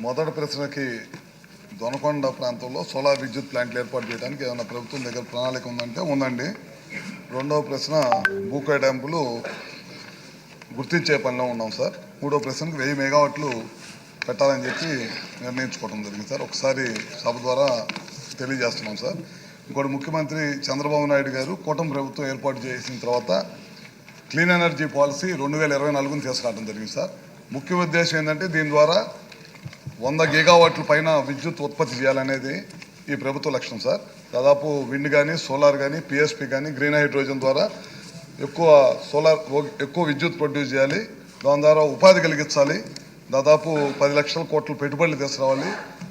మొదటి ప్రశ్నకి దొనకొండ ప్రాంతంలో సోలార్ విద్యుత్ ప్లాంట్లు ఏర్పాటు చేయడానికి ఏమైనా ప్రభుత్వం దగ్గర ప్రణాళిక ఉందంటే ఉందండి. రెండవ ప్రశ్న బూకాయ్ డ్యాంపులు గుర్తించే పనిలో ఉన్నాం సార్. మూడో ప్రశ్నకి 1000 మెగావాట్లు పెట్టాలని చెప్పి నిర్ణయించుకోవడం జరిగింది సార్. ఒకసారి సభ ద్వారా తెలియజేస్తున్నాం సార్. ఇంకోటి, ముఖ్యమంత్రి చంద్రబాబు నాయుడు గారు కూటమి ప్రభుత్వం ఏర్పాటు చేసిన తర్వాత క్లీన్ ఎనర్జీ పాలసీ 2024ని తీసుకురావడం జరిగింది సార్. ముఖ్య ఉద్దేశం ఏంటంటే దీని ద్వారా 100 గిగావాట్ల పైన విద్యుత్ ఉత్పత్తి చేయాలనేది ఈ ప్రభుత్వ లక్ష్యం సార్. దాదాపు విండ్ కానీ, సోలార్ కానీ, పిఎస్పి కానీ, గ్రీన్ హైడ్రోజన్ ద్వారా ఎక్కువ విద్యుత్ ప్రొడ్యూస్ చేయాలి. దాని ద్వారా ఉపాధి కలిగించాలి. దాదాపు 10 లక్షల కోట్ల పెట్టుబడులు తీసుకురావాలి.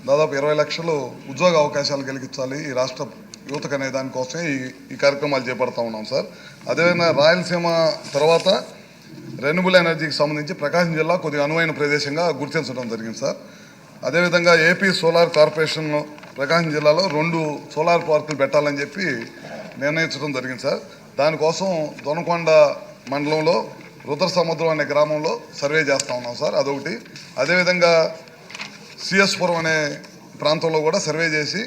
దాదాపు 20 లక్షలు ఉద్యోగ అవకాశాలు కలిగించాలి ఈ రాష్ట్ర యువతకు అనే దానికోసమే ఈ కార్యక్రమాలు చేపడతా ఉన్నాం సార్. అదేవిధంగా రాయలసీమ తర్వాత రెన్యూబుల్ ఎనర్జీకి సంబంధించి ప్రకాశం జిల్లా కొద్దిగా అనువైన ప్రదేశంగా గుర్తించడం జరిగింది సార్. అదేవిధంగా ఏపీ సోలార్ కార్పొరేషన్ ప్రకాశం జిల్లాలో 2 సోలార్ పార్కులు పెట్టాలని చెప్పి నిర్ణయించడం జరిగింది సార్. దానికోసం దొనకొండ మండలంలో రుద్ర సముద్రం అనే గ్రామంలో సర్వే చేస్తూ ఉన్నాం సార్. అదొకటి. అదేవిధంగా సిఎస్పురం అనే ప్రాంతంలో కూడా సర్వే చేసి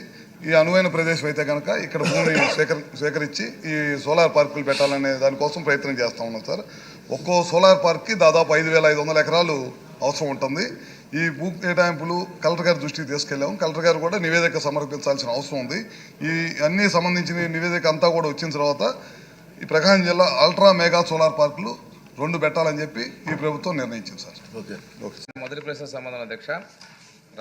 ఈ అనువైన ప్రదేశం అయితే కనుక ఇక్కడ భూమిని సేకరించి ఈ సోలార్ పార్కులు పెట్టాలనే దానికోసం ప్రయత్నం చేస్తూ ఉన్నాం సార్. ఒక్కో సోలార్ పార్క్కి దాదాపు 5500 ఎకరాలు అవసరం ఉంటుంది. ఈ భూ కేటాయింపులు కలెక్టర్ గారి దృష్టికి తీసుకెళ్ళాము. కలెక్టర్ గారు కూడా నివేదిక సమర్పించాల్సిన అవసరం ఉంది. ఈ అన్ని సంబంధించిన నివేదిక అంతా కూడా వచ్చిన తర్వాత ఈ ప్రకాశం జిల్లా అల్ట్రా మెగా సోలార్ పార్కులు 2 పెట్టాలని చెప్పి ఈ ప్రభుత్వం నిర్ణయించింది సార్. ఓకే. మొదటి ప్రశ్న సమాధానం అధ్యక్ష.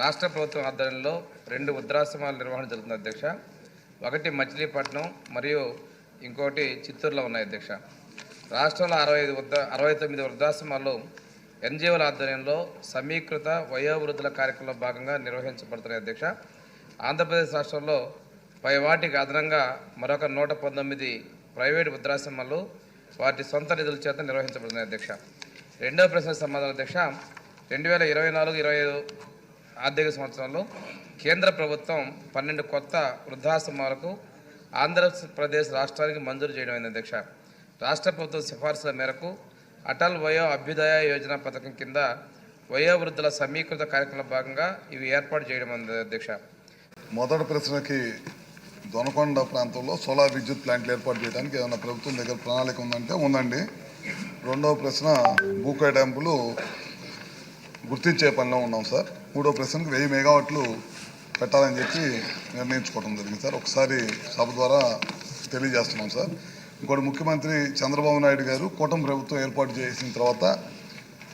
రాష్ట్ర ప్రభుత్వం ఆధ్వర్యంలో 2 వృద్ధాశ్రమాల నిర్వహణ జరుగుతుంది అధ్యక్ష. ఒకటి మచిలీపట్నం మరియు ఇంకోటి చిత్తూరులో ఉన్నాయి అధ్యక్ష. రాష్ట్రంలో 69 వృద్ధాశ్రమాల్లో ఎన్జిఓల ఆధ్వర్యంలో సమీకృత వయోవృద్ధుల కార్యక్రమంలో భాగంగా నిర్వహించబడుతున్నాయి అధ్యక్ష. ఆంధ్రప్రదేశ్ రాష్ట్రంలో పై వాటికి అదనంగా మరొక 119 ప్రైవేటు వృద్ధాశ్రమాలు వాటి సొంత నిధుల చేత నిర్వహించబడుతున్నాయి అధ్యక్ష. రెండవ ప్రశ్న సమాధానం అధ్యక్ష. 2024-25 ఆర్థిక సంవత్సరంలో కేంద్ర ప్రభుత్వం 12 కొత్త వృద్ధాశ్రమాలకు ఆంధ్రప్రదేశ్ రాష్ట్రానికి మంజూరు చేయడం అధ్యక్ష. రాష్ట్ర ప్రభుత్వం సిఫార్సుల మేరకు అటల్ వయో అభ్యుదయ యోజన పథకం కింద వయోవృద్ధుల సమీకృత కార్యక్రమంలో భాగంగా ఇవి ఏర్పాటు చేయడం అధ్యక్ష. మొదటి ప్రశ్నకి దొనకొండ ప్రాంతంలో సోలార్ విద్యుత్ ప్లాంట్లు ఏర్పాటు చేయడానికి ఏమైనా ప్రభుత్వం దగ్గర ప్రణాళిక ఉందంటే ఉందండి. రెండవ ప్రశ్న బూకాయ్ డ్యాంపులు గుర్తించే పనిలో ఉన్నాం సార్. మూడో ప్రశ్నకి 1000 మెగావాట్లు పెట్టాలని చెప్పి నిర్ణయించుకోవడం జరిగింది సార్. ఒకసారి సభ ద్వారా తెలియజేస్తున్నాం సార్. ఇంకోటి, ముఖ్యమంత్రి చంద్రబాబు నాయుడు గారు కూటమి ప్రభుత్వం ఏర్పాటు చేసిన తర్వాత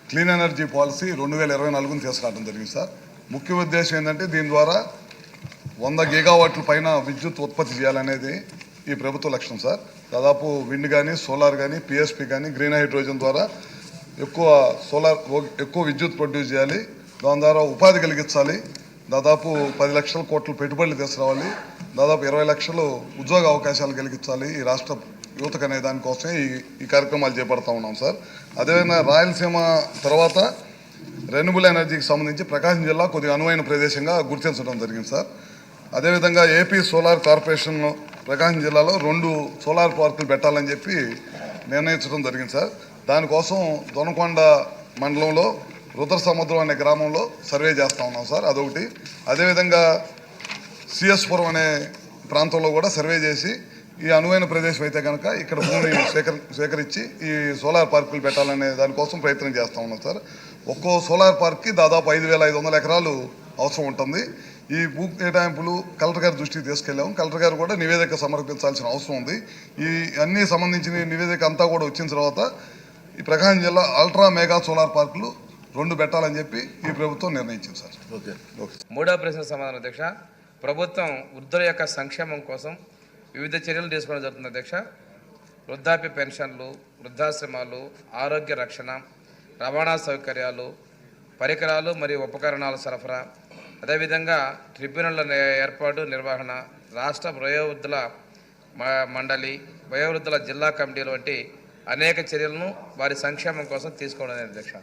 క్లీన్ ఎనర్జీ పాలసీ 2024ని తీసుకురావడం జరిగింది సార్. ముఖ్య ఉద్దేశం ఏంటంటే దీని ద్వారా 100 గిగావాట్ల పైన విద్యుత్ ఉత్పత్తి చేయాలనేది ఈ ప్రభుత్వ లక్ష్యం సార్. దాదాపు విండ్ కానీ, సోలార్ కానీ, పిఎస్పి కానీ, గ్రీన్ హైడ్రోజన్ ద్వారా ఎక్కువ విద్యుత్ ప్రొడ్యూస్ చేయాలి. దాని ద్వారా ఉపాధి కలిగించాలి. దాదాపు 10 లక్షల కోట్ల పెట్టుబడులు తీసుకురావాలి. దాదాపు 20 లక్షలు ఉద్యోగ అవకాశాలు కలిగించాలి ఈ రాష్ట్ర యువతకు అనే దానికోసమే ఈ కార్యక్రమాలు చేపడతా ఉన్నాం సార్. అదేవిధంగా రాయలసీమ తర్వాత రెన్యూబుల్ ఎనర్జీకి సంబంధించి ప్రకాశం జిల్లా కొద్దిగా అనువైన ప్రదేశంగా గుర్తించడం జరిగింది సార్. అదేవిధంగా ఏపీ సోలార్ కార్పొరేషన్ ప్రకాశం జిల్లాలో 2 సోలార్ పార్కులు పెట్టాలని చెప్పి నిర్ణయించడం జరిగింది సార్. దానికోసం దొనకొండ మండలంలో రుద్ర సముద్రం అనే గ్రామంలో సర్వే చేస్తూ ఉన్నాం సార్. అదొకటి. అదేవిధంగా సిఎస్పురం అనే ప్రాంతంలో కూడా సర్వే చేసి ఈ అనువైన ప్రదేశం అయితే కనుక ఇక్కడ భూమిని సేకరించి ఈ సోలార్ పార్కులు పెట్టాలనే దానికోసం ప్రయత్నం చేస్తూ ఉన్నాం సార్. ఒక్కో సోలార్ పార్క్కి దాదాపు 5500 ఎకరాలు అవసరం ఉంటుంది. ఈ భూ కేటాయింపులు కలెక్టర్ గారి దృష్టికి తీసుకెళ్ళాము. కలెక్టర్ గారు కూడా నివేదిక సమర్పించాల్సిన అవసరం ఉంది. ఈ అన్ని సంబంధించిన నివేదిక అంతా కూడా వచ్చిన తర్వాత ఈ ప్రకాశం జిల్లా అల్ట్రా మెగా సోలార్ పార్కులు 2 పెట్టాలని చెప్పి ఈ ప్రభుత్వం నిర్ణయించింది సార్. ఓకే. మూడవ ప్రశ్న సమాధానం అధ్యక్ష. ప్రభుత్వం వృద్ధుల యొక్క సంక్షేమం కోసం వివిధ చర్యలు తీసుకోవడం జరుగుతుంది అధ్యక్ష. వృద్ధాప్య పెన్షన్లు, వృద్ధాశ్రమాలు, ఆరోగ్య రక్షణ, రవాణా సౌకర్యాలు, పరికరాలు మరియు ఉపకరణాల సరఫరా, అదేవిధంగా ట్రిబ్యునళ్ల ఏర్పాటు, నిర్వహణ, రాష్ట్ర వయోవృద్ధుల మండలి, వయోవృద్ధుల జిల్లా కమిటీలు వంటి అనేక చర్యలను వారి సంక్షేమం కోసం తీసుకోవడం అధ్యక్ష.